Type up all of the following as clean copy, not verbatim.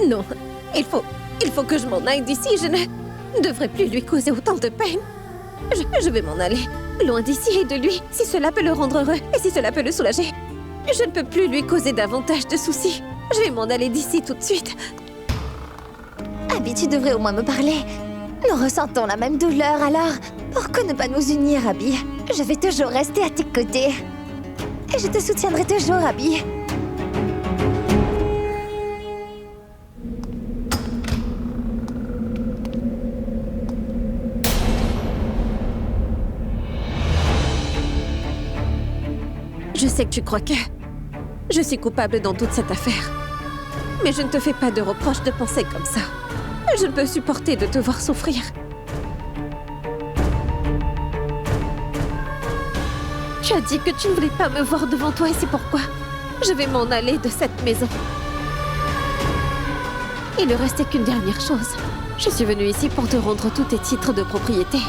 Non, il faut que je m'en aille d'ici. Je ne devrais plus lui causer autant de peine. Je vais m'en aller, loin d'ici et de lui, si cela peut le rendre heureux et si cela peut le soulager. Je ne peux plus lui causer davantage de soucis. Je vais m'en aller d'ici tout de suite. Abby, tu devrais au moins me parler. Nous ressentons la même douleur, alors pourquoi ne pas nous unir, Abby? Je vais toujours rester à tes côtés. Et je te soutiendrai toujours, Abby. Je sais que tu crois que je suis coupable dans toute cette affaire. Mais je ne te fais pas de reproche de penser comme ça. Je ne peux supporter de te voir souffrir. Tu as dit que tu ne voulais pas me voir devant toi et c'est pourquoi je vais m'en aller de cette maison. Il ne restait qu'une dernière chose. Je suis venue ici pour te rendre tous tes titres de propriété.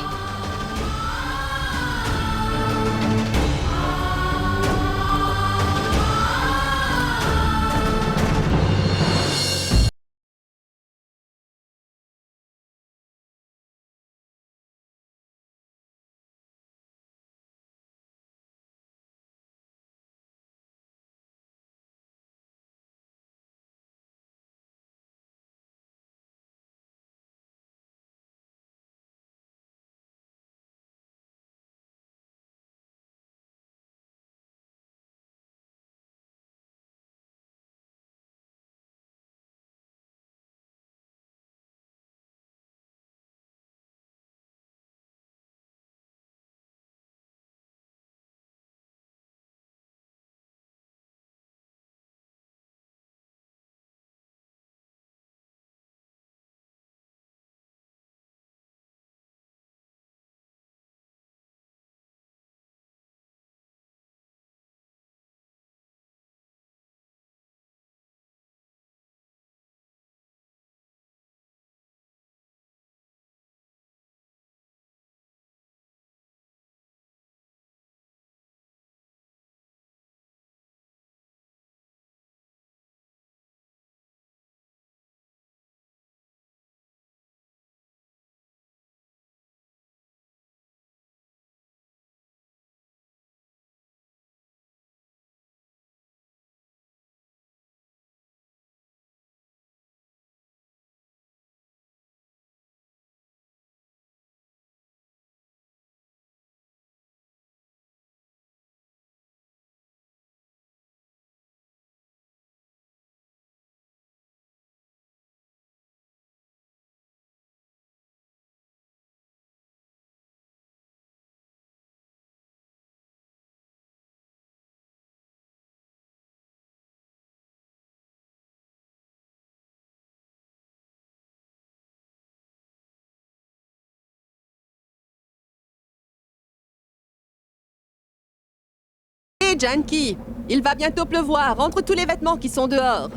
Hé, Janky, il va bientôt pleuvoir. Rentre tous les vêtements qui sont dehors.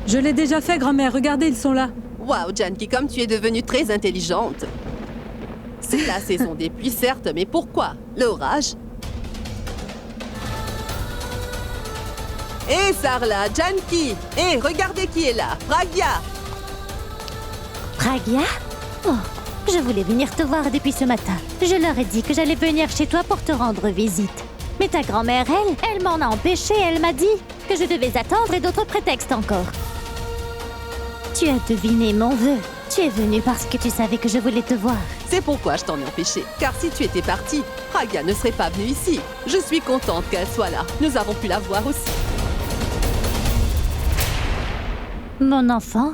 Je l'ai déjà fait, grand-mère. Regardez, ils sont là. Waouh, Janky, comme tu es devenue très intelligente. C'est la saison des pluies, certes, mais pourquoi? L'orage? Hé, Sarla, Janky! Hé, regardez qui est là! Pragya! Pragya? Oh, je voulais venir te voir depuis ce matin. Je leur ai dit que j'allais venir chez toi pour te rendre visite. Mais ta grand-mère, elle m'en a empêché. Elle m'a dit que je devais attendre et d'autres prétextes encore. Tu as deviné mon vœu. Tu es venu parce que tu savais que je voulais te voir. C'est pourquoi je t'en ai empêché. Car si tu étais partie, Pragya ne serait pas venue ici. Je suis contente qu'elle soit là. Nous avons pu la voir aussi. Mon enfant?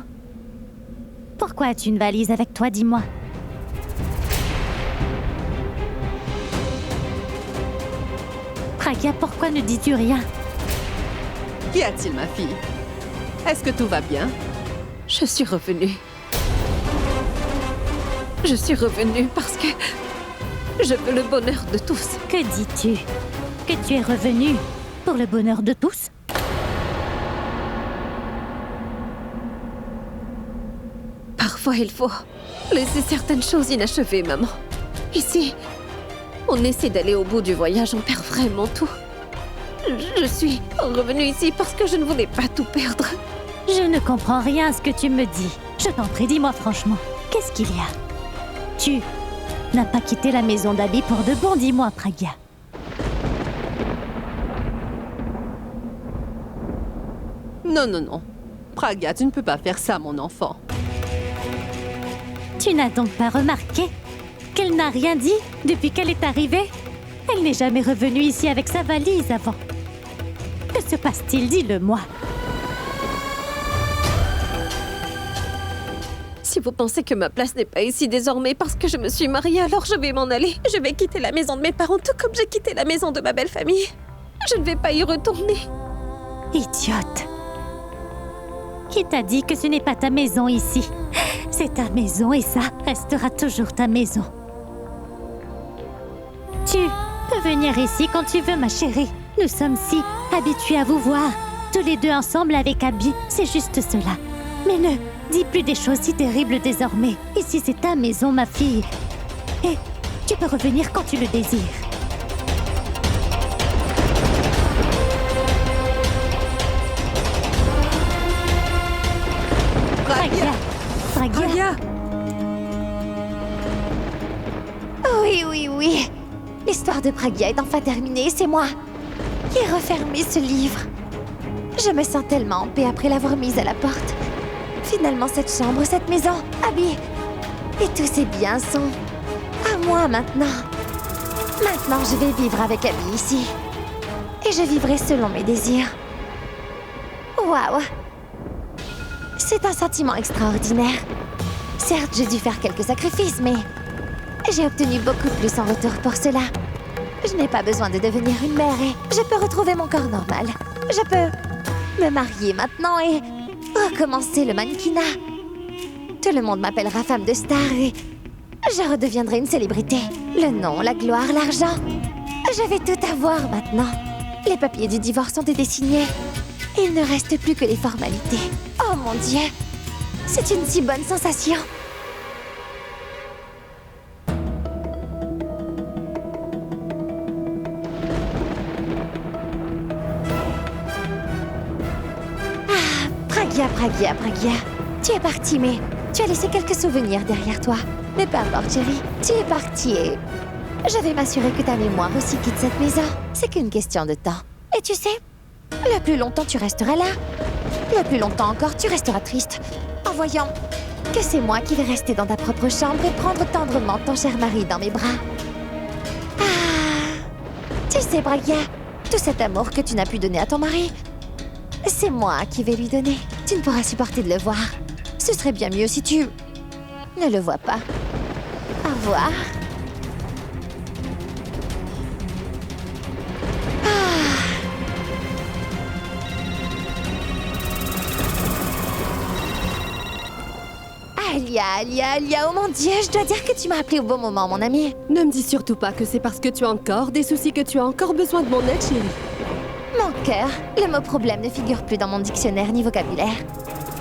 Pourquoi as-tu une valise avec toi, dis-moi? Pragya, pourquoi ne dis-tu rien? Qu'y a-t-il, ma fille? Est-ce que tout va bien? Je suis revenue. Je suis revenue parce que je veux le bonheur de tous. Que dis-tu? Que tu es revenu pour le bonheur de tous? Parfois, il faut laisser certaines choses inachevées, maman. Ici, on essaie d'aller au bout du voyage, on perd vraiment tout. Je suis revenue ici parce que je ne voulais pas tout perdre. Je ne comprends rien à ce que tu me dis. Je t'en prie, dis-moi franchement, qu'est-ce qu'il y a? Tu n'as pas quitté la maison d'Abby pour de bon, dis-moi, Pragya. Non, non, non. Pragya, tu ne peux pas faire ça, mon enfant. Tu n'as donc pas remarqué qu'elle n'a rien dit depuis qu'elle est arrivée? Elle n'est jamais revenue ici avec sa valise avant. Que se passe-t-il? Dis-le-moi. Si vous pensez que ma place n'est pas ici désormais parce que je me suis mariée, alors je vais m'en aller. Je vais quitter la maison de mes parents tout comme j'ai quitté la maison de ma belle famille. Je ne vais pas y retourner. Idiote. Qui t'a dit que ce n'est pas ta maison ici? C'est ta maison et ça restera toujours ta maison. Tu peux venir ici quand tu veux, ma chérie. Nous sommes si habitués à vous voir, tous les deux ensemble avec Abby. C'est juste cela. Mais ne dis plus des choses si terribles désormais. Ici, c'est ta maison, ma fille. Et tu peux revenir quand tu le désires. Pragya. Pragya. Pragya! Oui, oui, oui. L'histoire de Pragya est enfin terminée. C'est moi qui ai refermé ce livre. Je me sens tellement en paix après l'avoir mise à la porte. Finalement, cette chambre, cette maison, Abby et tous ces biens sont à moi maintenant. Maintenant, je vais vivre avec Abby ici. Et je vivrai selon mes désirs. Waouh! C'est un sentiment extraordinaire. Certes, j'ai dû faire quelques sacrifices, mais j'ai obtenu beaucoup plus en retour pour cela. Je n'ai pas besoin de devenir une mère et je peux retrouver mon corps normal. Je peux me marier maintenant et recommencer le mannequinat. Tout le monde m'appellera femme de star et je redeviendrai une célébrité. Le nom, la gloire, l'argent. Je vais tout avoir maintenant. Les papiers du divorce ont été signés. Il ne reste plus que les formalités. Oh mon Dieu! C'est une si bonne sensation. Pragya, Pragya, Pragya. Tu es partie, mais tu as laissé quelques souvenirs derrière toi. Mais peu importe, chérie. Tu es partie et je vais m'assurer que ta mémoire aussi quitte cette maison. C'est qu'une question de temps. Et tu sais, le plus longtemps tu resteras là, le plus longtemps encore tu resteras triste en voyant que c'est moi qui vais rester dans ta propre chambre et prendre tendrement ton cher mari dans mes bras. Ah, tu sais, Pragya, tout cet amour que tu n'as pu donner à ton mari, c'est moi qui vais lui donner. Tu ne pourras supporter de le voir. Ce serait bien mieux si tu ne le vois pas. Au revoir. Alia, oh mon Dieu, je dois dire que tu m'as appelé au bon moment, mon ami. Ne me dis surtout pas que c'est parce que tu as encore des soucis que tu as encore besoin de mon aide, chérie. Mon cœur, le mot problème ne figure plus dans mon dictionnaire ni vocabulaire.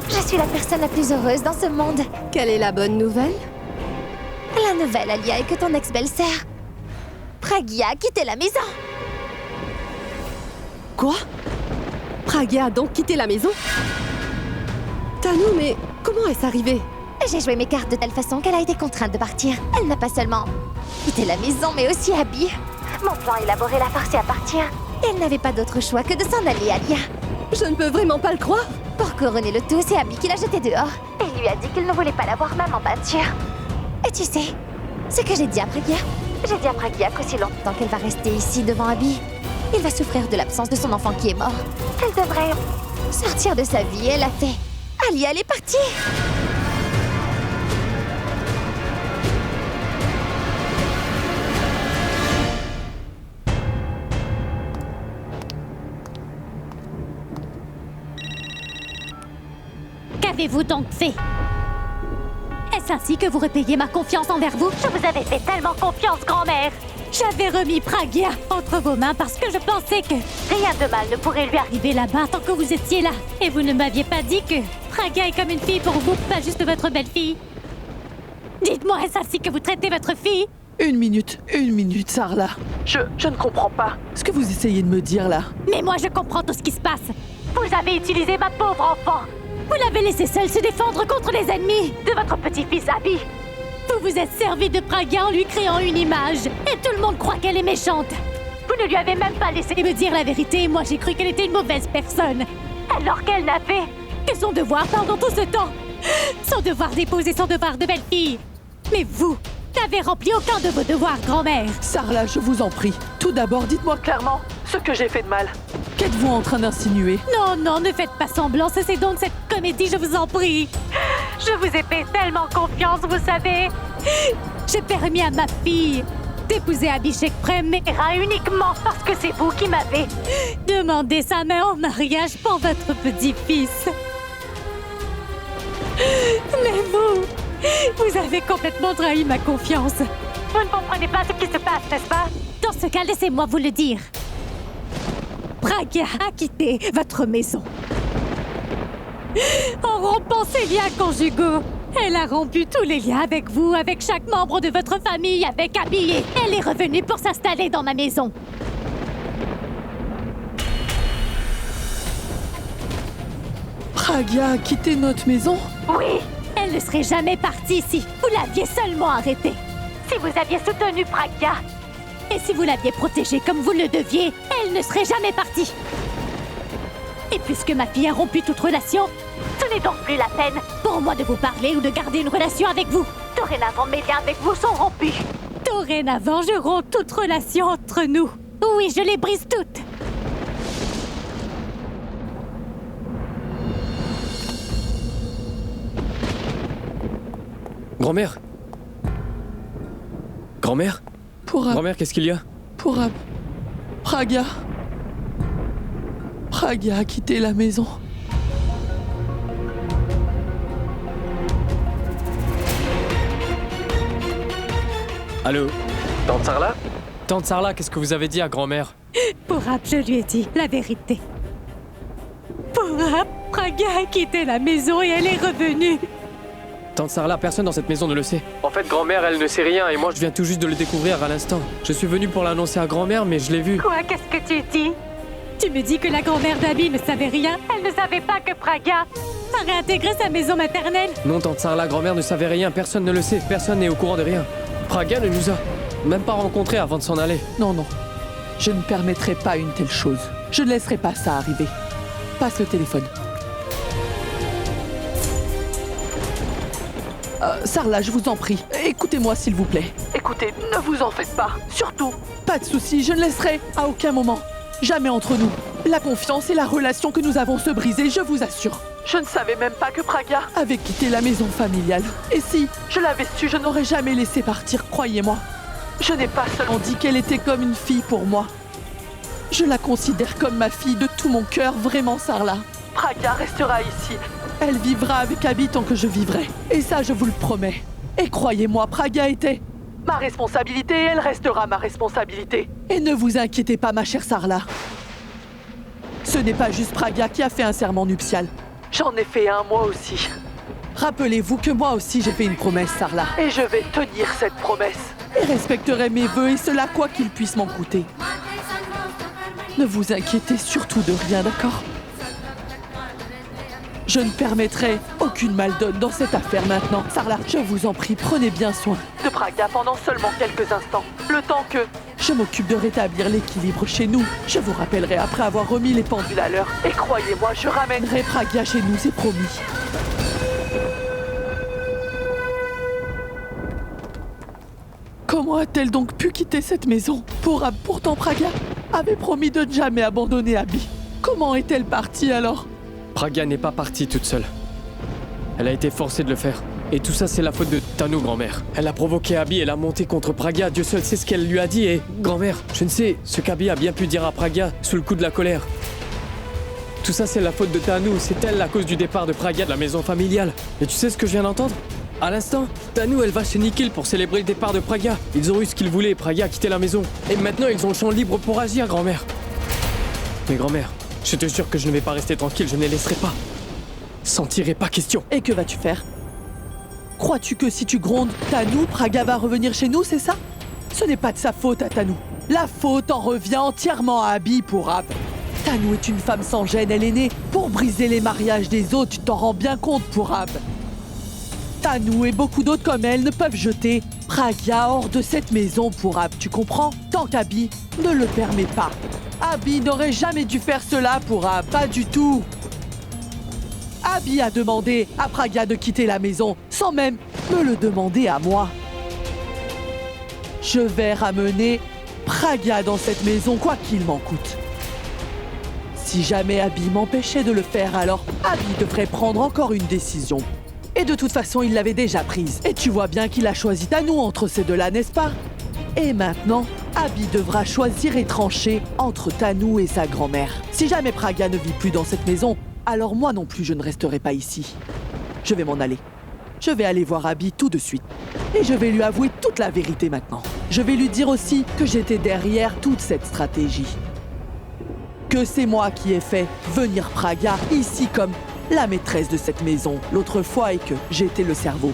Je suis la personne la plus heureuse dans ce monde. Quelle est la bonne nouvelle? La nouvelle, Alia, est que ton ex-belle-sœur, Pragya, a quitté la maison. Quoi? Pragya a donc quitté la maison? Tanu, mais comment est-ce arrivé? J'ai joué mes cartes de telle façon qu'elle a été contrainte de partir. Elle n'a pas seulement quitté la maison, mais aussi Abby. Mon plan élaboré l'a forcée à partir. Et elle n'avait pas d'autre choix que de s'en aller, Alia. Je ne peux vraiment pas le croire. Pour couronner le tout, c'est Abby qui l'a jetée dehors. Et lui a dit qu'il ne voulait pas la voir même en peinture. Et tu sais, ce que j'ai dit à Pragya? J'ai dit à Pragya qu'aussi longtemps qu'elle va rester ici devant Abby, il va souffrir de l'absence de son enfant qui est mort. Elle devrait sortir de sa vie, elle l'a fait. Alia, elle est partie. Qu'avez-vous donc fait? Est-ce ainsi que vous repayez ma confiance envers vous? Je vous avais fait tellement confiance, grand-mère! J'avais remis Pragya entre vos mains parce que je pensais que rien de mal ne pourrait lui arriver là-bas tant que vous étiez là. Et vous ne m'aviez pas dit que Pragya est comme une fille pour vous, pas juste votre belle-fille. Dites-moi, est-ce ainsi que vous traitez votre fille? Une minute, Sarla. Je ne comprends pas. Ce que vous essayez de me dire là. Mais moi, je comprends tout ce qui se passe. Vous avez utilisé ma pauvre enfant. Vous l'avez laissé seul se défendre contre les ennemis de votre petit-fils Abby. Vous vous êtes servi de Pragya en lui créant une image. Et tout le monde croit qu'elle est méchante. Vous ne lui avez même pas laissé me dire la vérité et moi j'ai cru qu'elle était une mauvaise personne. Alors qu'elle n'a fait que son devoir pendant tout ce temps. Son devoir d'épouse et son devoir de belle-fille. Mais vous n'avez rempli aucun de vos devoirs, grand-mère. Sarla, je vous en prie. Tout d'abord, dites-moi clairement ce que j'ai fait de mal. Qu'êtes-vous en train d'insinuer? Non, non, ne faites pas semblant, cessez donc cette comédie, je vous en prie. Je vous ai fait tellement confiance, vous savez. J'ai permis à ma fille d'épouser Abhishek Prem, mais uniquement parce que c'est vous qui m'avez demandé sa main en mariage pour votre petit-fils. Mais vous avez complètement trahi ma confiance. Vous ne comprenez pas ce qui se passe, n'est-ce pas? Dans ce cas, laissez-moi vous le dire. Pragya a quitté votre maison. En rompant ses liens conjugaux, elle a rompu tous les liens avec vous, avec chaque membre de votre famille, avec Abby. Et elle est revenue pour s'installer dans ma maison. Pragya a quitté notre maison? Oui, elle ne serait jamais partie si vous l'aviez seulement arrêtée. Si vous aviez soutenu Pragya, et si vous l'aviez protégée comme vous le deviez, elle ne serait jamais partie. Et puisque ma fille a rompu toute relation, ce n'est donc plus la peine pour moi de vous parler ou de garder une relation avec vous. Dorénavant, mes liens avec vous sont rompus. Dorénavant, je romps toute relation entre nous. Oui, je les brise toutes. Grand-mère? Grand-mère? Grand-mère, qu'est-ce qu'il y a? Pragya a quitté la maison. Allô? Tante Sarla? Tante Sarla, qu'est-ce que vous avez dit à grand-mère? Pourab, je lui ai dit la vérité. Pourab, Pragya a quitté la maison et elle est revenue. Tante Sarla, personne dans cette maison ne le sait. En fait, grand-mère, elle ne sait rien et moi, Je viens tout juste de le découvrir à l'instant. Je suis venu pour l'annoncer à grand-mère, mais je l'ai vu. Quoi, qu'est-ce que tu dis? Tu me dis que la grand-mère d'Abby ne savait rien? Elle ne savait pas que Pragya a réintégré sa maison maternelle? Non, Tante Sarla, grand-mère ne savait rien. Personne ne le sait. Personne n'est au courant de rien. Pragya ne nous a même pas rencontrés avant de s'en aller. Non, non. Je ne permettrai pas une telle chose. Je ne laisserai pas ça arriver. Passe le téléphone. Sarla, je vous en prie, écoutez-moi s'il vous plaît. Écoutez, ne vous en faites pas. Surtout, pas de soucis, je ne laisserai à aucun moment, jamais entre nous, la confiance et la relation que nous avons se briser, je vous assure. Je ne savais même pas que Pragya avait quitté la maison familiale. Et si je l'avais su, je n'aurais jamais laissé partir, croyez-moi. Je n'ai pas seulement dit qu'elle était comme une fille pour moi. Je la considère comme ma fille de tout mon cœur, vraiment, Sarla. Pragya restera ici. Elle vivra avec Abby tant que je vivrai. Et ça, je vous le promets. Et croyez-moi, Pragya était ma responsabilité et elle restera ma responsabilité. Et ne vous inquiétez pas, ma chère Sarla. Ce n'est pas juste Pragya qui a fait un serment nuptial. J'en ai fait un moi aussi. Rappelez-vous que moi aussi j'ai fait une promesse, Sarla. Et je vais tenir cette promesse. Et respecterai mes vœux et cela quoi qu'il puisse m'en coûter. Ne vous inquiétez surtout de rien, d'accord ? Je ne permettrai aucune maldonne dans cette affaire maintenant. Sarla, je vous en prie, prenez bien soin de Pragya pendant seulement quelques instants. Le temps que je m'occupe de rétablir l'équilibre chez nous. Je vous rappellerai après avoir remis les pendules à l'heure. Et croyez-moi, je ramènerai Pragya chez nous, c'est promis. Comment a-t-elle donc pu quitter cette maison? Pourtant Pragya avait promis de ne jamais abandonner Abby. Comment est-elle partie alors? Pragya n'est pas partie toute seule. Elle a été forcée de le faire. Et tout ça, c'est la faute de Tanu, grand-mère. Elle a provoqué Abby, elle a monté contre Pragya. Dieu seul sait ce qu'elle lui a dit. Et, grand-mère, je ne sais ce qu'Abby a bien pu dire à Pragya sous le coup de la colère. Tout ça, c'est la faute de Tanu. C'est elle la cause du départ de Pragya de la maison familiale. Et tu sais ce que je viens d'entendre? À l'instant, Tanu, elle va chez Nikhil pour célébrer le départ de Pragya. Ils ont eu ce qu'ils voulaient, Pragya a quitté la maison. Et maintenant, ils ont le champ libre pour agir, grand-mère. Mais grand-mère, je te jure que je ne vais pas rester tranquille, je ne les laisserai pas. S'en tirer pas question. Et que vas-tu faire? Crois-tu que si tu grondes Tanu, Pragya va revenir chez nous, c'est ça? Ce n'est pas de sa faute à Tanu. La faute en revient entièrement à Abby pour Ab. Tanou est une femme sans gêne, elle est née pour briser les mariages des autres, tu t'en rends bien compte, Pourab. Tanou et beaucoup d'autres comme elle ne peuvent jeter Pragya hors de cette maison, Pourab, tu comprends? Tant qu'Abby ne le permet pas. Abby n'aurait jamais dû faire cela, Pourab, pas du tout. Abby a demandé à Pragya de quitter la maison, sans même me le demander à moi. Je vais ramener Pragya dans cette maison, quoi qu'il m'en coûte. Si jamais Abby m'empêchait de le faire, alors Abby devrait prendre encore une décision. Et de toute façon, il l'avait déjà prise. Et tu vois bien qu'il a choisi Tanou entre ces deux-là, n'est-ce pas? Et maintenant, Abby devra choisir et trancher entre Tanou et sa grand-mère. Si jamais Pragya ne vit plus dans cette maison, alors moi non plus je ne resterai pas ici. Je vais m'en aller. Je vais aller voir Abby tout de suite. Et je vais lui avouer toute la vérité maintenant. Je vais lui dire aussi que j'étais derrière toute cette stratégie. Que c'est moi qui ai fait venir Pragya ici comme la maîtresse de cette maison l'autre fois et que j'étais le cerveau.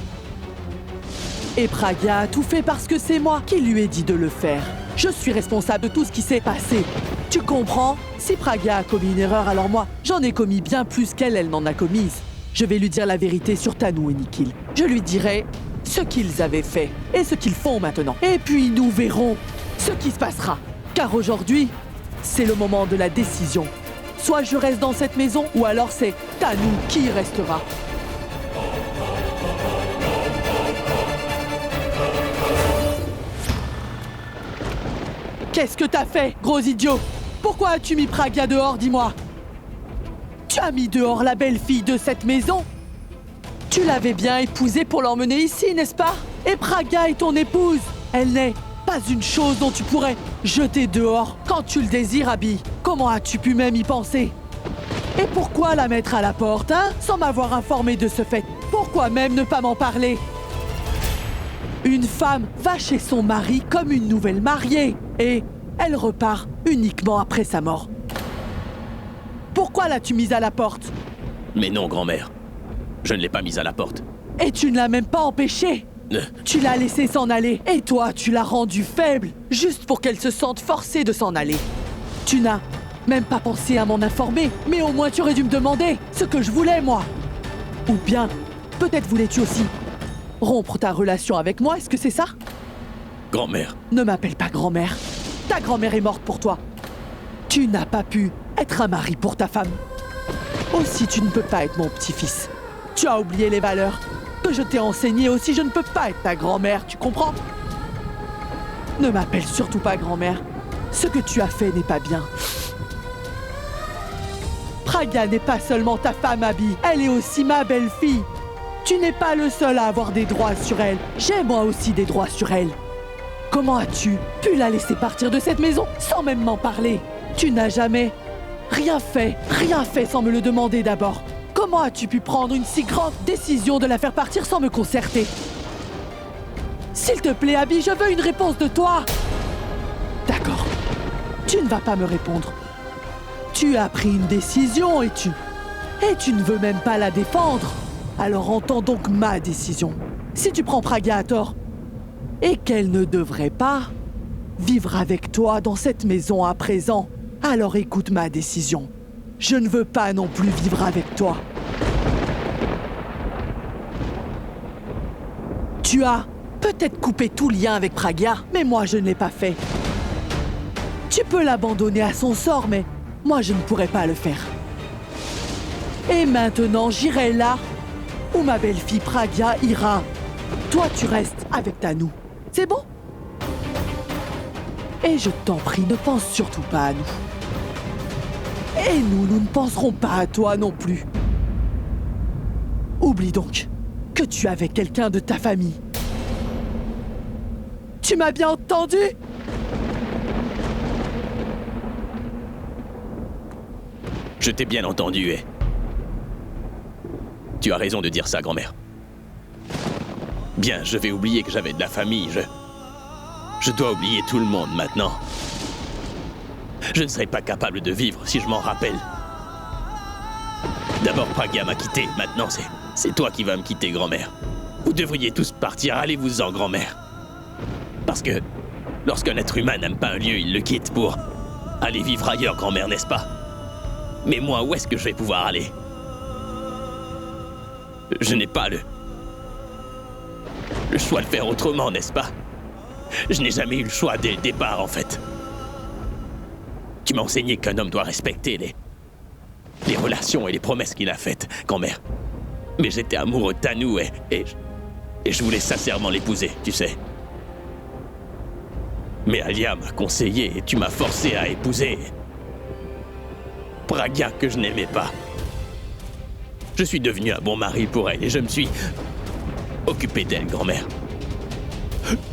Et Pragya a tout fait parce que c'est moi qui lui ai dit de le faire. Je suis responsable de tout ce qui s'est passé. Tu comprends? Si Pragya a commis une erreur, alors moi, j'en ai commis bien plus qu'elle n'en a commise. Je vais lui dire la vérité sur Tanou et Nikhil. Je lui dirai ce qu'ils avaient fait et ce qu'ils font maintenant. Et puis nous verrons ce qui se passera. Car aujourd'hui, c'est le moment de la décision. Soit je reste dans cette maison, ou alors c'est Tanou qui y restera. Qu'est-ce que t'as fait, gros idiot? Pourquoi as-tu mis Pragya dehors, dis-moi? Tu as mis dehors la belle-fille de cette maison? Tu l'avais bien épousée pour l'emmener ici, n'est-ce pas? Et Pragya est ton épouse. Elle n'est pas une chose dont tu pourrais jeter dehors quand tu le désires, Abby. Comment as-tu pu même y penser? Et pourquoi la mettre à la porte, hein? Sans m'avoir informé de ce fait. Pourquoi même ne pas m'en parler? Une femme va chez son mari comme une nouvelle mariée. Et elle repart uniquement après sa mort. Pourquoi l'as-tu mise à la porte? Mais non, grand-mère. Je ne l'ai pas mise à la porte. Et tu ne l'as même pas empêchée. Tu l'as laissée s'en aller. Et toi, tu l'as rendue faible, juste pour qu'elle se sente forcée de s'en aller. Tu n'as même pas pensé à m'en informer, mais au moins tu aurais dû me demander ce que je voulais, moi. Ou bien, peut-être voulais-tu aussi rompre ta relation avec moi, est-ce que c'est ça? Grand-mère. Ne m'appelle pas grand-mère. Ta grand-mère est morte pour toi. Tu n'as pas pu être un mari pour ta femme. Aussi, tu ne peux pas être mon petit-fils. Tu as oublié les valeurs que je t'ai enseignées. Aussi, je ne peux pas être ta grand-mère, tu comprends? Ne m'appelle surtout pas grand-mère. Ce que tu as fait n'est pas bien. Pragya n'est pas seulement ta femme, Abby. Elle est aussi ma belle-fille. Tu n'es pas le seul à avoir des droits sur elle. J'ai moi aussi des droits sur elle. Comment as-tu pu la laisser partir de cette maison sans même m'en parler? Tu n'as jamais rien fait sans me le demander d'abord. Comment as-tu pu prendre une si grande décision de la faire partir sans me concerter? S'il te plaît, Abby, je veux une réponse de toi. D'accord. Tu ne vas pas me répondre. Tu as pris une décision et tu ne veux même pas la défendre. Alors entends donc ma décision. Si tu prends Pragya à tort, et qu'elle ne devrait pas vivre avec toi dans cette maison à présent, alors écoute ma décision. Je ne veux pas non plus vivre avec toi. Tu as peut-être coupé tout lien avec Pragya, mais moi je ne l'ai pas fait. Tu peux l'abandonner à son sort, mais moi je ne pourrais pas le faire. Et maintenant j'irai là où ma belle-fille Pragya ira. Toi tu restes avec Tanou. C'est bon? Et je t'en prie, ne pense surtout pas à nous. Et nous ne penserons pas à toi non plus. Oublie donc que tu es avec quelqu'un de ta famille. Tu m'as bien entendu? Je t'ai bien entendu, et... Tu as raison de dire ça, grand-mère. Bien, je vais oublier que j'avais de la famille, Je dois oublier tout le monde maintenant. Je ne serai pas capable de vivre si je m'en rappelle. D'abord, Pragya m'a quitté, maintenant c'est toi qui vas me quitter, grand-mère. Vous devriez tous partir, allez-vous-en, grand-mère. Parce que lorsqu'un être humain n'aime pas un lieu, il le quitte pour aller vivre ailleurs, grand-mère, n'est-ce pas? Mais moi, où est-ce que je vais pouvoir aller? Je n'ai pas le choix de faire autrement, n'est-ce pas? Je n'ai jamais eu le choix dès le départ, en fait. Tu m'as enseigné qu'un homme doit respecter les relations et les promesses qu'il a faites, grand-mère. Mais j'étais amoureux de Tanou et je voulais sincèrement l'épouser, tu sais. Mais Alia m'a conseillé et tu m'as forcé à épouser Pragya, que je n'aimais pas. Je suis devenu un bon mari pour elle et je me suis occupé d'elle, grand-mère.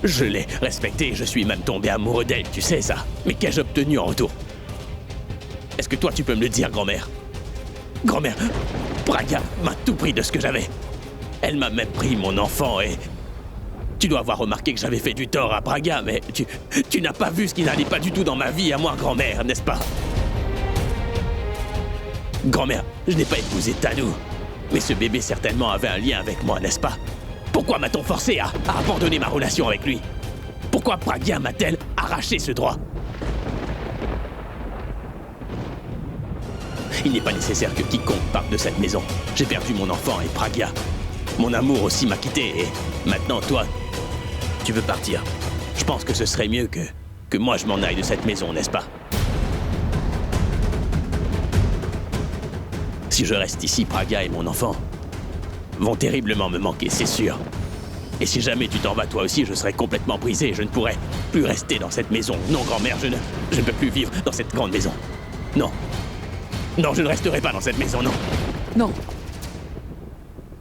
Je l'ai respectée, je suis même tombé amoureux d'elle, tu sais ça. Mais qu'ai-je obtenu en retour? Est-ce que toi tu peux me le dire, grand-mère? Grand-mère, Pragya m'a tout pris de ce que j'avais. Elle m'a même pris mon enfant et... Tu dois avoir remarqué que j'avais fait du tort à Pragya, mais tu n'as pas vu ce qui n'allait pas du tout dans ma vie à moi, grand-mère, n'est-ce pas? Grand-mère, je n'ai pas épousé Tanou, mais ce bébé certainement avait un lien avec moi, n'est-ce pas? Pourquoi m'a-t-on forcé à abandonner ma relation avec lui? Pourquoi Pragya m'a-t-elle arraché ce droit? Il n'est pas nécessaire que quiconque parte de cette maison. J'ai perdu mon enfant et Pragya. Mon amour aussi m'a quitté et maintenant toi, tu veux partir. Je pense que ce serait mieux que moi je m'en aille de cette maison, n'est-ce pas? Si je reste ici, Pragya et mon enfant vont terriblement me manquer, c'est sûr. Et si jamais tu t'en vas toi aussi, je serai complètement brisé et je ne pourrai plus rester dans cette maison. Non, grand-mère, je ne peux plus vivre dans cette grande maison. Non. Non, je ne resterai pas dans cette maison, non. Non.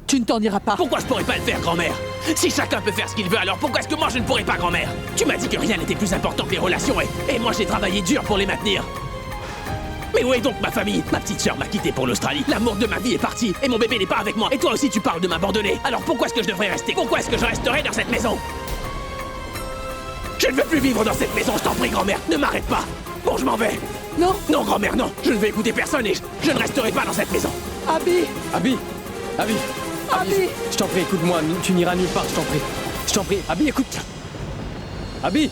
Tu ne t'en iras pas. Pourquoi je pourrais pas le faire, grand-mère? Si chacun peut faire ce qu'il veut, alors pourquoi est-ce que moi je ne pourrais pas, grand-mère? Tu m'as dit que rien n'était plus important que les relations et moi j'ai travaillé dur pour les maintenir. Mais où est donc ma famille? Ma petite sœur m'a quitté pour l'Australie. L'amour de ma vie est parti et mon bébé n'est pas avec moi. Et toi aussi tu parles de m'abandonner. Alors pourquoi est-ce que je devrais rester? Pourquoi est-ce que je resterai dans cette maison? Je ne veux plus vivre dans cette maison, je t'en prie, grand-mère. Ne m'arrête pas. Bon, je m'en vais. Non. Non, grand-mère, non. Je ne vais écouter personne et je ne resterai pas dans cette maison. Abby. Abby! Abby! Abby. Je t'en prie, écoute-moi, tu n'iras nulle part, je t'en prie. Je t'en prie, Abby, écoute! Abby!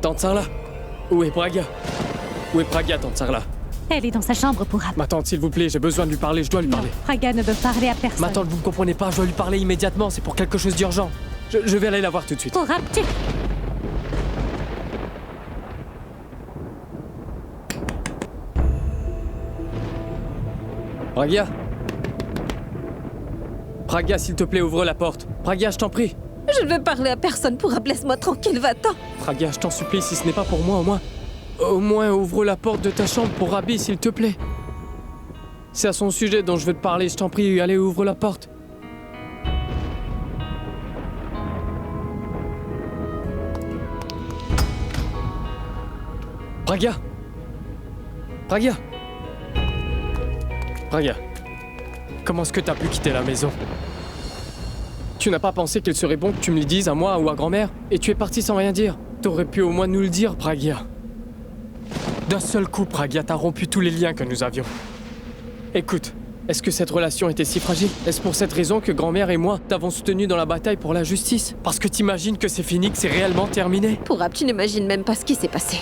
Tante Sarla? Où est Pragya? Où est Pragya, Tante Sarla? Elle est dans sa chambre pour Ab. Ma tante, s'il vous plaît, j'ai besoin de lui parler, je dois lui parler. Pragya ne veut parler à personne. Ma tante, vous ne comprenez pas, je dois lui parler immédiatement, c'est pour quelque chose d'urgent. Je vais aller la voir tout de suite. Pour Ab, tu... Pragya? Pragya, s'il te plaît, ouvre la porte. Pragya, je t'en prie. Je ne veux parler à personne pour laisse-moi tranquille, va-t'en. Pragya, je t'en supplie, si ce n'est pas pour moi, au moins ouvre la porte de ta chambre pour Abby, s'il te plaît. C'est à son sujet dont je veux te parler, je t'en prie, allez, ouvre la porte. Pragya! Pragya! Pragya, comment est-ce que t'as pu quitter la maison? Tu n'as pas pensé qu'il serait bon que tu me le dises à moi ou à grand-mère? Et tu es parti sans rien dire? T'aurais pu au moins nous le dire, Pragya. D'un seul coup, Pragya, t'as rompu tous les liens que nous avions. Écoute, est-ce que cette relation était si fragile? Est-ce pour cette raison que grand-mère et moi t'avons soutenu dans la bataille pour la justice? Parce que t'imagines que c'est fini, que c'est réellement terminé? Pour Ab, tu n'imagines même pas ce qui s'est passé.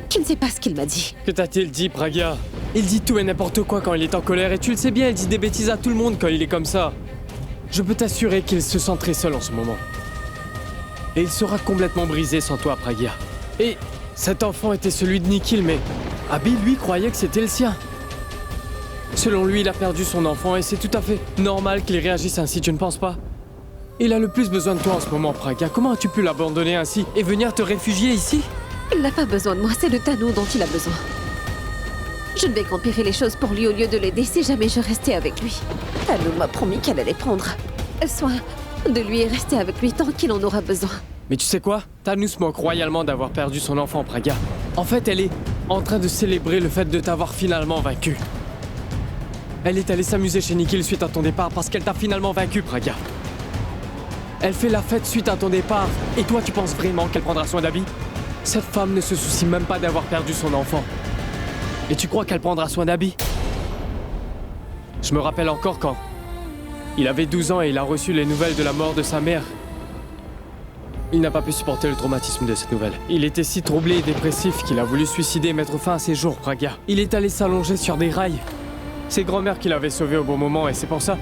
Tu ne sais pas ce qu'il m'a dit. Que t'a-t-il dit, Pragya? Il dit tout et n'importe quoi quand il est en colère, et tu le sais bien, il dit des bêtises à tout le monde quand il est comme ça. Je peux t'assurer qu'il se sent très seul en ce moment. Et il sera complètement brisé sans toi, Pragya. Et cet enfant était celui de Nikhil, mais Abby, lui, croyait que c'était le sien. Selon lui, il a perdu son enfant et c'est tout à fait normal qu'il réagisse ainsi, tu ne penses pas? Il a le plus besoin de toi en ce moment, Pragya. Comment as-tu pu l'abandonner ainsi et venir te réfugier ici? Il n'a pas besoin de moi, c'est de Tanou dont il a besoin. Je ne vais qu'empirer les choses pour lui au lieu de l'aider si jamais je restais avec lui. Tanou m'a promis qu'elle allait prendre soin de lui et rester avec lui tant qu'il en aura besoin. Mais tu sais quoi? Tanou se moque royalement d'avoir perdu son enfant, Pragya. En fait, elle est en train de célébrer le fait de t'avoir finalement vaincu. Elle est allée s'amuser chez Nikhil suite à ton départ parce qu'elle t'a finalement vaincu, Pragya. Elle fait la fête suite à ton départ. Et toi, tu penses vraiment qu'elle prendra soin d'Abby? Cette femme ne se soucie même pas d'avoir perdu son enfant. Et tu crois qu'elle prendra soin d'Abby? Je me rappelle encore quand il avait 12 ans et il a reçu les nouvelles de la mort de sa mère. Il n'a pas pu supporter le traumatisme de cette nouvelle. Il était si troublé et dépressif qu'il a voulu suicider et mettre fin à ses jours, Pragya. Il est allé s'allonger sur des rails. C'est grand-mère qui l'avait sauvé au bon moment et c'est pour ça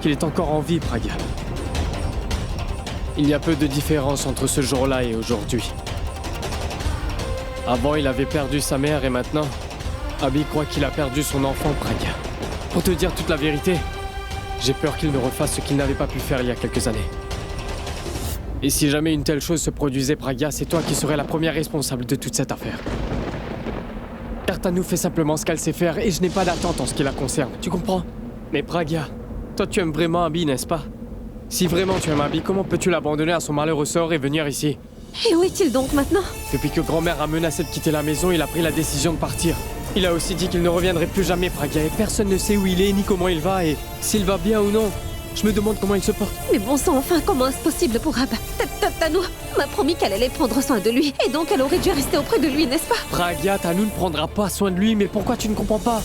qu'il est encore en vie, Pragya. Il y a peu de différence entre ce jour-là et aujourd'hui. Avant, il avait perdu sa mère et maintenant, Abby croit qu'il a perdu son enfant, Pragya. Pour te dire toute la vérité, j'ai peur qu'il ne refasse ce qu'il n'avait pas pu faire il y a quelques années. Et si jamais une telle chose se produisait, Pragya, c'est toi qui serais la première responsable de toute cette affaire. Car Tanu fait simplement ce qu'elle sait faire et je n'ai pas d'attente en ce qui la concerne, tu comprends? Mais Pragya, toi tu aimes vraiment Abby, n'est-ce pas? Si vraiment tu aimes Abby, comment peux-tu l'abandonner à son malheureux sort et venir ici? Et où est-il donc maintenant? Depuis que grand-mère a menacé de quitter la maison, il a pris la décision de partir. Il a aussi dit qu'il ne reviendrait plus jamais, Pragya, et personne ne sait où il est ni comment il va et s'il va bien ou non. Je me demande comment il se porte. Mais bon sang, enfin, comment est-ce possible pour Ab? Tanu m'a promis qu'elle allait prendre soin de lui, et donc elle aurait dû rester auprès de lui, n'est-ce pas? Pragya, Tanu ne prendra pas soin de lui, mais pourquoi tu ne comprends pas?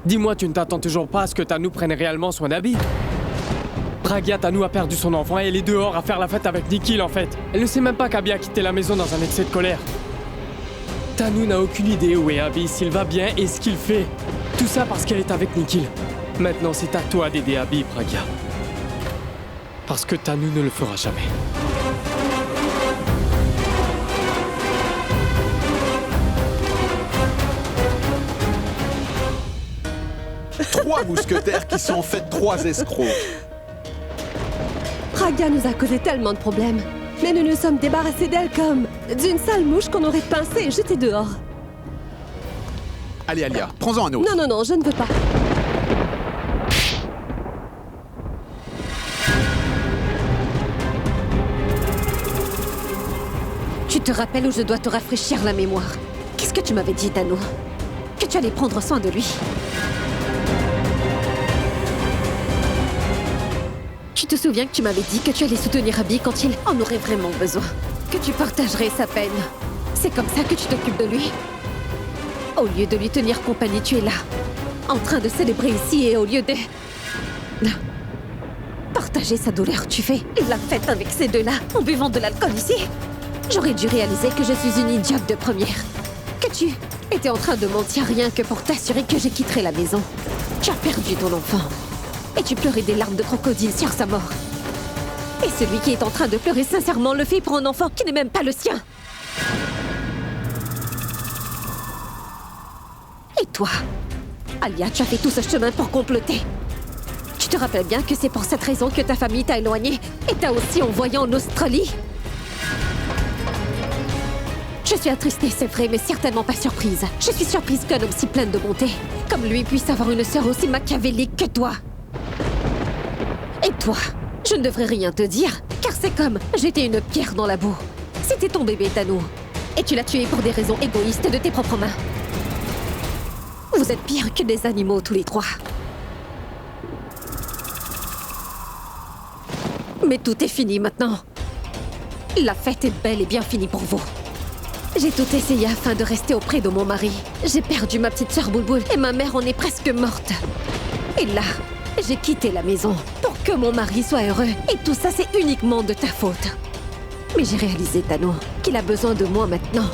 Dis-moi, tu ne t'attends toujours pas à ce que Tanu prenne réellement soin d'Abby? Pragya, Tanu a perdu son enfant et elle est dehors à faire la fête avec Nikhil, en fait. Elle ne sait même pas qu'Abby a quitté la maison dans un excès de colère. Tanu n'a aucune idée où est Abby, s'il va bien et ce qu'il fait. Tout ça parce qu'elle est avec Nikhil. Maintenant, c'est à toi d'aider Abby, Pragya. Parce que Tanu ne le fera jamais. Trois mousquetaires qui sont en fait trois escrocs. Pragya nous a causé tellement de problèmes. Mais nous nous sommes débarrassés d'elle comme d'une sale mouche qu'on aurait pincée et jetée dehors. Allez, Alia, prends-en un autre. Non, non, non, je ne veux pas. Tu te rappelles où je dois te rafraîchir la mémoire? Qu'est-ce que tu m'avais dit, Tanu? Que tu allais prendre soin de lui. Tu te souviens que tu m'avais dit que tu allais soutenir Abby quand il en aurait vraiment besoin? Que tu partagerais sa peine? C'est comme ça que tu t'occupes de lui? Au lieu de lui tenir compagnie, tu es là, en train de célébrer ici et au lieu de... partager sa douleur, tu fais la fête avec ces deux-là en buvant de l'alcool ici? J'aurais dû réaliser que je suis une idiote de première. Que tu étais en train de mentir rien que pour t'assurer que je quitterais la maison. Tu as perdu ton enfant. Et tu pleurais des larmes de crocodile sur sa mort. Et celui qui est en train de pleurer sincèrement le fait pour un enfant qui n'est même pas le sien. Et toi, Alia, tu as fait tout ce chemin pour comploter. Tu te rappelles bien que c'est pour cette raison que ta famille t'a éloignée et t'a aussi envoyé en Australie? Je suis attristée, c'est vrai, mais certainement pas surprise. Je suis surprise qu'un homme si plein de bonté, comme lui, puisse avoir une sœur aussi machiavélique que toi. Et toi, je ne devrais rien te dire, car c'est comme j'étais une pierre dans la boue. C'était ton bébé, Tanu, et tu l'as tué pour des raisons égoïstes de tes propres mains. Vous êtes pires que des animaux, tous les trois. Mais tout est fini maintenant. La fête est bel et bien finie pour vous. J'ai tout essayé afin de rester auprès de mon mari. J'ai perdu ma petite sœur Boulboul et ma mère en est presque morte. Et là, j'ai quitté la maison pour que mon mari soit heureux. Et tout ça, c'est uniquement de ta faute. Mais j'ai réalisé, Tanu, qu'il a besoin de moi maintenant.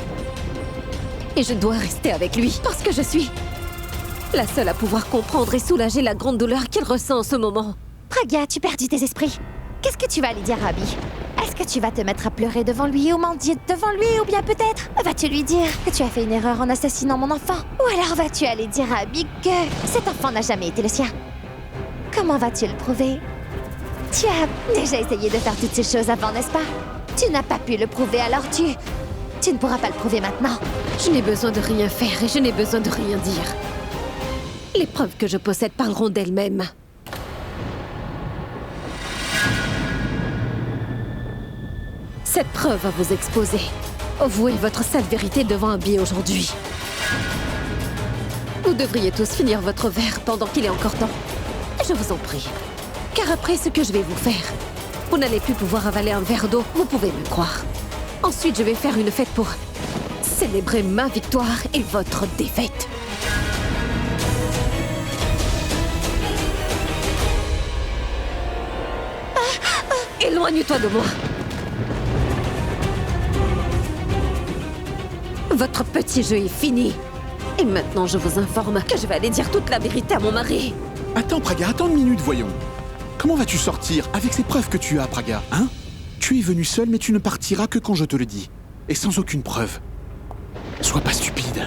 Et je dois rester avec lui parce que je suis la seule à pouvoir comprendre et soulager la grande douleur qu'il ressent en ce moment. Pragya, tu perds tes esprits. Qu'est-ce que tu vas lui dire à Abby? Est-ce que tu vas te mettre à pleurer devant lui ou mendier devant lui? Ou bien peut-être vas-tu lui dire que tu as fait une erreur en assassinant mon enfant? Ou alors vas-tu aller dire à Abby que cet enfant n'a jamais été le sien? Comment vas-tu le prouver? Tu as déjà essayé de faire toutes ces choses avant, n'est-ce pas? Tu n'as pas pu le prouver, alors tu ne pourras pas le prouver maintenant. Je n'ai besoin de rien faire et je n'ai besoin de rien dire. Les preuves que je possède parleront d'elles-mêmes. Cette preuve va vous exposer. Avouez votre sale vérité devant Abby aujourd'hui. Vous devriez tous finir votre verre pendant qu'il est encore temps. Je vous en prie. Car après ce que je vais vous faire, vous n'allez plus pouvoir avaler un verre d'eau, vous pouvez me croire. Ensuite, je vais faire une fête pour célébrer ma victoire et votre défaite. Éloigne-toi de moi. Votre petit jeu est fini. Et maintenant, je vous informe que je vais aller dire toute la vérité à mon mari. Attends, Praga, attends une minute, voyons. Comment vas-tu sortir avec ces preuves que tu as, Praga, hein? Tu es venu seul, mais tu ne partiras que quand je te le dis. Et sans aucune preuve. Sois pas stupide.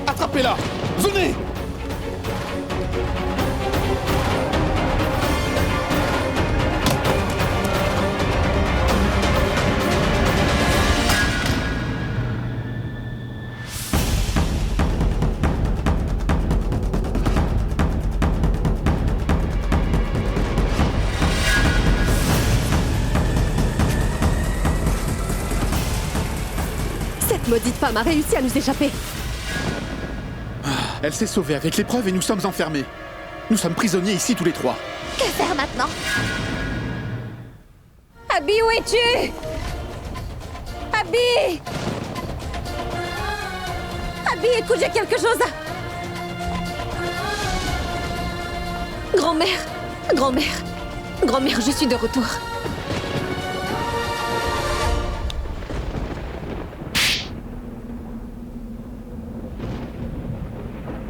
Attrapez-la! Venez! Cette maudite femme a réussi à nous échapper. Elle s'est sauvée avec les preuves et nous sommes enfermés. Nous sommes prisonniers ici tous les trois. Que faire maintenant? Abby, où es-tu? Abby! Abby, écoute, j'ai quelque chose à... Grand-mère! Grand-mère! Grand-mère, je suis de retour.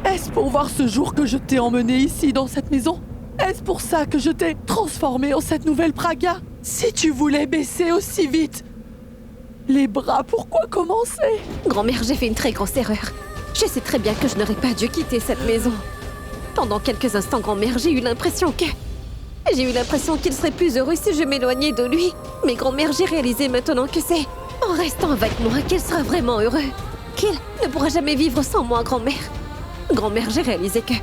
Est-ce pour voir ce jour que je t'ai emmené ici dans cette maison? Est-ce pour ça que je t'ai transformé en cette nouvelle Praga? Si tu voulais baisser aussi vite les bras, pourquoi commencer? Grand-mère, j'ai fait une très grosse erreur. Je sais très bien que je n'aurais pas dû quitter cette maison. Pendant quelques instants, grand-mère, j'ai eu l'impression qu'il serait plus heureux si je m'éloignais de lui. Mais grand-mère, j'ai réalisé maintenant que c'est en restant avec moi qu'il sera vraiment heureux. Qu'il ne pourra jamais vivre sans moi, grand-mère. Grand-mère, j'ai réalisé que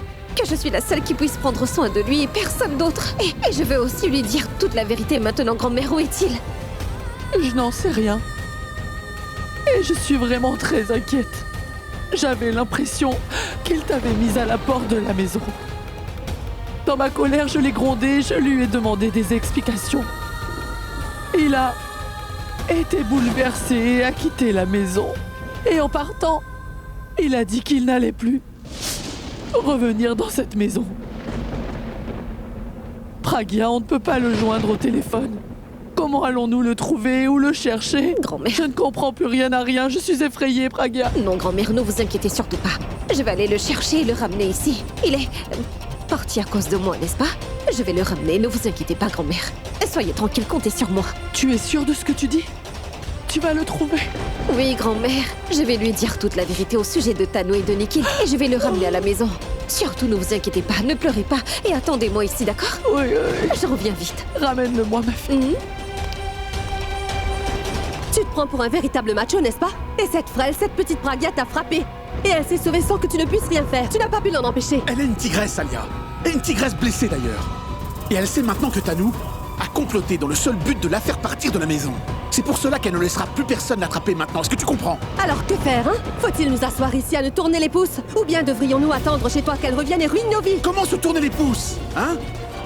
je suis la seule qui puisse prendre soin de lui et personne d'autre. Et je veux aussi lui dire toute la vérité maintenant, grand-mère. Où est-il? Je n'en sais rien. Et je suis vraiment très inquiète. J'avais l'impression qu'il t'avait mise à la porte de la maison. Dans ma colère, je l'ai grondé, je lui ai demandé des explications. Il a été bouleversé et a quitté la maison. Et en partant, il a dit qu'il n'allait plus revenir dans cette maison. Pragia, on ne peut pas le joindre au téléphone. Comment allons-nous le trouver ou le chercher? Grand-mère. Je ne comprends plus rien à rien, je suis effrayée, Pragia. Non, grand-mère, ne vous inquiétez surtout pas. Je vais aller le chercher et le ramener ici. Il est parti à cause de moi, n'est-ce pas? Je vais le ramener, ne vous inquiétez pas, grand-mère. Soyez tranquille, comptez sur moi. Tu es sûre de ce que tu dis? Tu vas le trouver? Oui, grand-mère. Je vais lui dire toute la vérité au sujet de Tano et de Nikhil et je vais le ramener à la maison. Surtout, ne vous inquiétez pas, ne pleurez pas et attendez-moi ici, d'accord? Oui, oui. Je reviens vite. Ramène-le-moi, ma fille. Tu te prends pour un véritable macho, n'est-ce pas? Et cette frêle, cette petite Praga t'a frappé. Et elle s'est sauvée sans que tu ne puisses rien faire. Tu n'as pas pu l'en empêcher. Elle est une tigresse, Alia. Et une tigresse blessée d'ailleurs. Et elle sait maintenant que Tanou a comploté dans le seul but de la faire partir de la maison. C'est pour cela qu'elle ne laissera plus personne l'attraper maintenant. Est-ce que tu comprends? Alors que faire, hein? Faut-il nous asseoir ici à nous tourner les pouces? Ou bien devrions-nous attendre chez toi qu'elle revienne et ruine nos vies? Comment se tourner les pouces? Hein?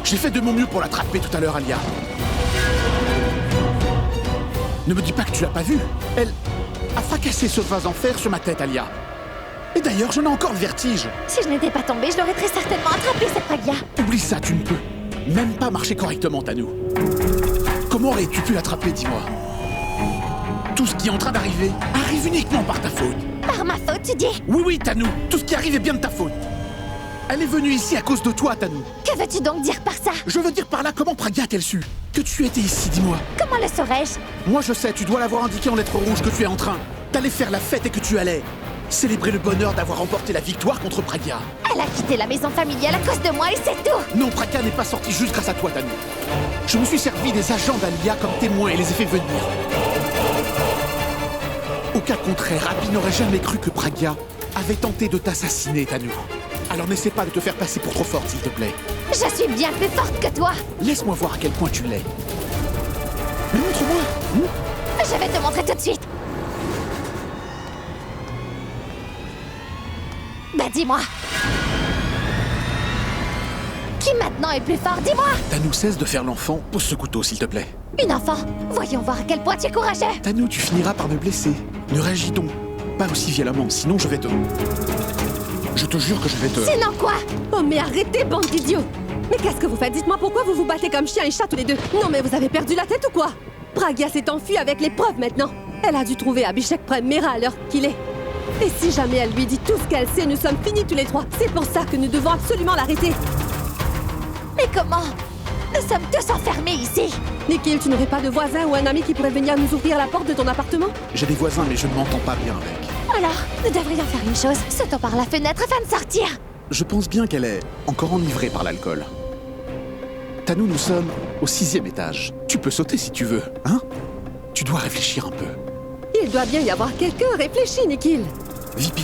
J'ai fait de mon mieux pour l'attraper tout à l'heure, Alia. Ne me dis pas que tu l'as pas vue. Elle a fracassé ce vase en fer sur ma tête, Alia. Et d'ailleurs, j'en ai encore le vertige. Si je n'étais pas tombée, je l'aurais très certainement attrapé, cette Praga. Oublie ça, tu ne peux même pas marcher correctement, Tanou. Comment aurais-tu pu l'attraper, dis-moi? Tout ce qui est en train d'arriver arrive uniquement par ta faute. Par ma faute, tu dis? Oui, oui, Tanou. Tout ce qui arrive est bien de ta faute. Elle est venue ici à cause de toi, Tanou. Que veux-tu donc dire par ça? Je veux dire par là, comment Praga a-t-elle su que tu étais ici, dis-moi? Comment le saurais-je? Moi, je sais, tu dois l'avoir indiqué en lettres rouges que tu es en train d'aller faire la fête et que tu allais célébrer le bonheur d'avoir remporté la victoire contre Praga. Elle a quitté la maison familiale à cause de moi et c'est tout! Non, Praga n'est pas sorti juste grâce à toi, Tanou. Je me suis servi des agents d'Alia comme témoins et les ai fait venir. Au cas contraire, Abby n'aurait jamais cru que Praga avait tenté de t'assassiner, Tanou. Alors n'essaie pas de te faire passer pour trop forte, s'il te plaît. Je suis bien plus forte que toi! Laisse-moi voir à quel point tu l'es. Mais montre-moi. Je vais te montrer tout de suite! Bah dis-moi! Qui maintenant est plus fort, dis-moi? Tanou, cesse de faire l'enfant. Pose ce couteau, s'il te plaît. Une enfant? Voyons voir à quel point tu es courageux. Tanou, tu finiras par me blesser. Ne réagis donc pas aussi violemment, sinon je vais te... Je te jure que je vais te... Sinon quoi? Oh mais arrêtez, bande d'idiots! Mais qu'est-ce que vous faites? Dites-moi pourquoi vous vous battez comme chien et chat tous les deux? Non mais vous avez perdu la tête ou quoi? Pragia s'est enfuie avec les preuves maintenant. Elle a dû trouver Abhishek Prem Mera à l'heure qu'il est. Et si jamais elle lui dit tout ce qu'elle sait, nous sommes finis tous les trois. C'est pour ça que nous devons absolument l'arrêter. Mais comment? Nous sommes tous enfermés ici. Nikhil, tu n'aurais pas de voisin ou un ami qui pourrait venir nous ouvrir la porte de ton appartement? J'ai des voisins, mais je ne m'entends pas bien avec. Alors, nous devrions faire une chose. Sautons par la fenêtre afin de sortir. Je pense bien qu'elle est encore enivrée par l'alcool. Tanou, nous sommes au 6e étage. Tu peux sauter si tu veux, hein? Tu dois réfléchir un peu. Il doit bien y avoir quelqu'un. Réfléchis, Nikhil. Vipin.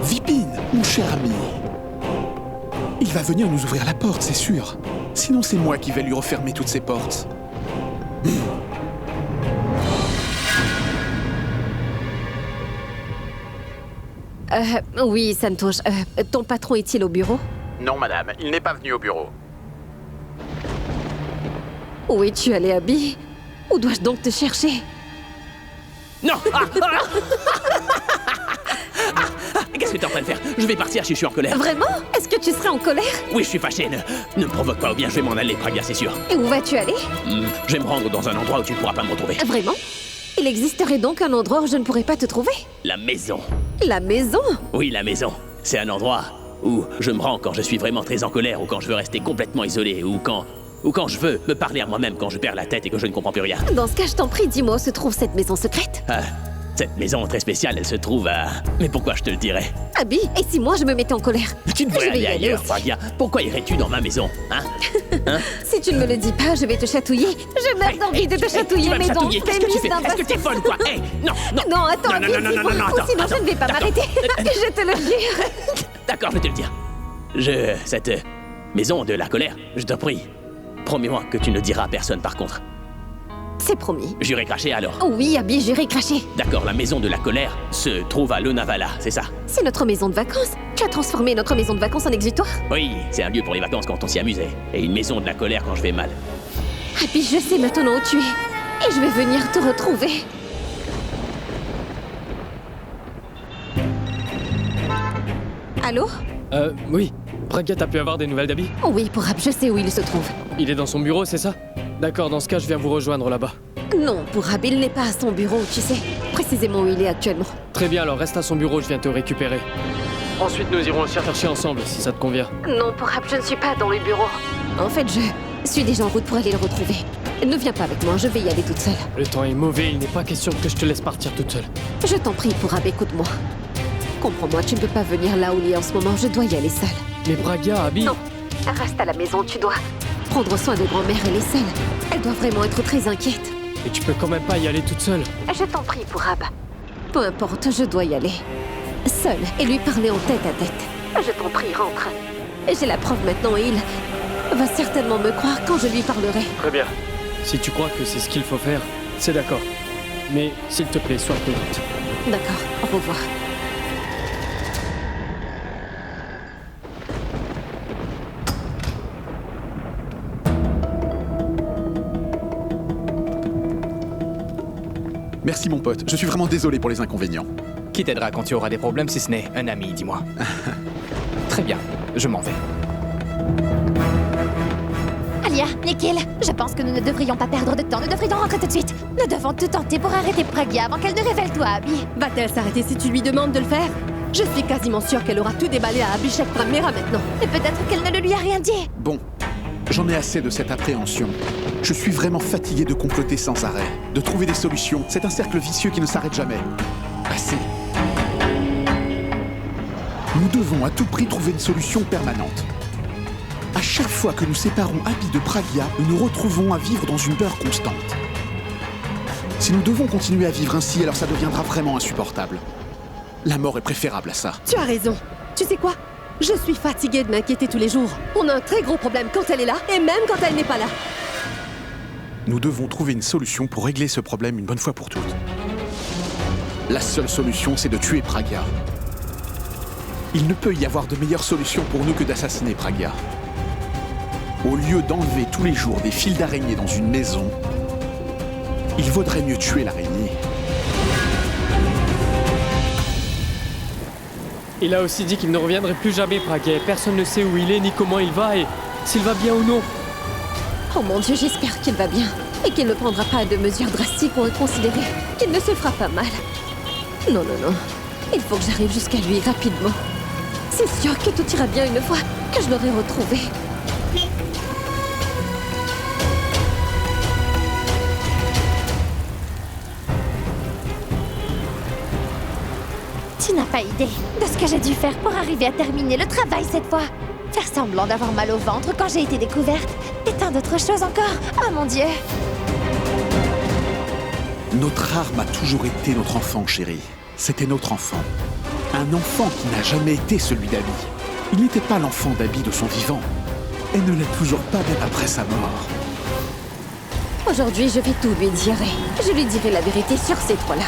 Vipin, mon cher ami. Il va venir nous ouvrir la porte, c'est sûr. Sinon, c'est moi qui vais lui refermer toutes ses portes. Oui, Santosh. Ton patron est-il au bureau? Non, madame, il n'est pas venu au bureau. Où es-tu allé, Abby? Où dois-je donc te chercher? Non! Qu'est-ce que t'es en train de faire? Je vais partir si je suis en colère. Vraiment? Est-ce que tu serais en colère? Oui, je suis fâché. Ne me provoque pas ou bien je vais m'en aller, Pragia, c'est sûr. Et où vas-tu aller? Je vais me rendre dans un endroit où tu ne pourras pas me retrouver. Vraiment? Il existerait donc un endroit où je ne pourrais pas te trouver? La maison. La maison? Oui, la maison. C'est un endroit où je me rends quand je suis vraiment très en colère ou quand je veux rester complètement isolé ou quand je veux me parler à moi-même quand je perds la tête et que je ne comprends plus rien. Dans ce cas, je t'en prie, dis-moi où se trouve cette maison secrète? Cette maison très spéciale, elle se trouve à... Mais pourquoi je te le dirais? Abby, et si moi je me mettais en colère? Tu devrais Je vais y aller ailleurs, aussi. Pragia. Pourquoi irais-tu dans ma maison, hein? Si tu ne me le dis pas, je vais te chatouiller. Je meurs d'envie de te chatouiller, tu vas me mais bon, chatouiller. Qu'est-ce que tu fais? d'un Est-ce que t'es folle ou quoi? Hey, non, non. Non, attends, non, non, non, non, non, non, ou attends, sinon attends, je ne vais pas d'accord. m'arrêter. Je te le jure. D'accord, je vais te le dire. Cette maison de la colère, je t'en prie. Promets-moi que tu ne diras à personne par contre. C'est promis. J'irai cracher alors. Oh oui, Abby, j'irai cracher. D'accord, la maison de la colère se trouve à Lonavala, c'est ça? C'est notre maison de vacances. Tu as transformé notre maison de vacances en exutoire? Oui, c'est un lieu pour les vacances quand on s'y amusait. Et une maison de la colère quand je vais mal. Abby, je sais maintenant où tu es. Et je vais venir te retrouver. Allô? Oui. Pragia, t'as pu avoir des nouvelles d'Abby? Oh oui, pour Ab, je sais où il se trouve. Il est dans son bureau, c'est ça? D'accord, dans ce cas, je viens vous rejoindre là-bas. Non, pour Ab, il n'est pas à son bureau, tu sais. Précisément où il est actuellement. Très bien, alors reste à son bureau, je viens te récupérer. Ensuite, nous irons le chercher ensemble, si ça te convient. Non, pour Ab, je ne suis pas dans le bureau. En fait, je suis déjà en route pour aller le retrouver. Ne viens pas avec moi, je vais y aller toute seule. Le temps est mauvais, il n'est pas question que je te laisse partir toute seule. Je t'en prie, pour Ab, écoute-moi. Comprends-moi, tu ne peux pas venir là où il est en ce moment, je dois y aller seule. Mais Pragia, Abby... Non, reste à la maison, tu dois prendre soin de grand-mère, elle est seule. Elle doit vraiment être très inquiète. Et tu peux quand même pas y aller toute seule. Je t'en prie, pour Ab. Peu importe, je dois y aller. Seule, et lui parler en tête à tête. Je t'en prie, rentre. J'ai la preuve maintenant et il va certainement me croire quand je lui parlerai. Très bien. Si tu crois que c'est ce qu'il faut faire, c'est d'accord. Mais s'il te plaît, sois prudente. D'accord, au revoir. Merci mon pote, je suis vraiment désolé pour les inconvénients. Qui t'aidera quand tu auras des problèmes si ce n'est un ami, dis-moi. Très bien, je m'en vais. Alia, Nikhil, je pense que nous ne devrions pas perdre de temps. Nous devrions rentrer tout de suite. Nous devons tout tenter pour arrêter Pragia avant qu'elle ne révèle tout à Abby. Va-t-elle s'arrêter si tu lui demandes de le faire? Je suis quasiment sûre qu'elle aura tout déballé à Abhishek Prem Mera maintenant. Et peut-être qu'elle ne le lui a rien dit. Bon, j'en ai assez de cette appréhension. Je suis vraiment fatigué de comploter sans arrêt, de trouver des solutions. C'est un cercle vicieux qui ne s'arrête jamais. Assez. Nous devons à tout prix trouver une solution permanente. À chaque fois que nous séparons Abby de Pragia, nous nous retrouvons à vivre dans une peur constante. Si nous devons continuer à vivre ainsi, alors ça deviendra vraiment insupportable. La mort est préférable à ça. Tu as raison. Tu sais quoi? Je suis fatiguée de m'inquiéter tous les jours. On a un très gros problème quand elle est là, et même quand elle n'est pas là. Nous devons trouver une solution pour régler ce problème une bonne fois pour toutes. La seule solution, c'est de tuer Pragia. Il ne peut y avoir de meilleure solution pour nous que d'assassiner Pragya. Au lieu d'enlever tous les jours des fils d'araignée dans une maison, il vaudrait mieux tuer l'araignée. Il a aussi dit qu'il ne reviendrait plus jamais, Pragya. Personne ne sait où il est ni comment il va et s'il va bien ou non. Oh mon Dieu, j'espère qu'il va bien. Et qu'il ne prendra pas de mesures drastiques ou inconsidérées. Qu'il ne se fera pas mal. Non, non, non. Il faut que j'arrive jusqu'à lui rapidement. C'est sûr que tout ira bien une fois que je l'aurai retrouvé. Tu n'as pas idée de ce que j'ai dû faire pour arriver à terminer le travail cette fois. Faire semblant d'avoir mal au ventre quand j'ai été découverte. Et tant d'autres choses encore. Oh mon Dieu. Notre arme a toujours été notre enfant, chérie. C'était notre enfant. Un enfant qui n'a jamais été celui d'Abby. Il n'était pas l'enfant d'Abby de son vivant. Et ne l'est toujours pas même après sa mort. Aujourd'hui, je vais tout lui dire. Je lui dirai la vérité sur ces trois-là.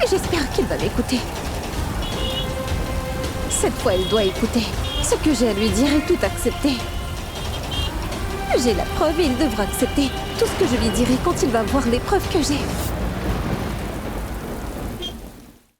Et j'espère qu'il va m'écouter. Cette fois, il doit écouter. Ce que j'ai à lui dire et tout accepter. J'ai la preuve et il devra accepter tout ce que je lui dirai quand il va voir les preuves que j'ai.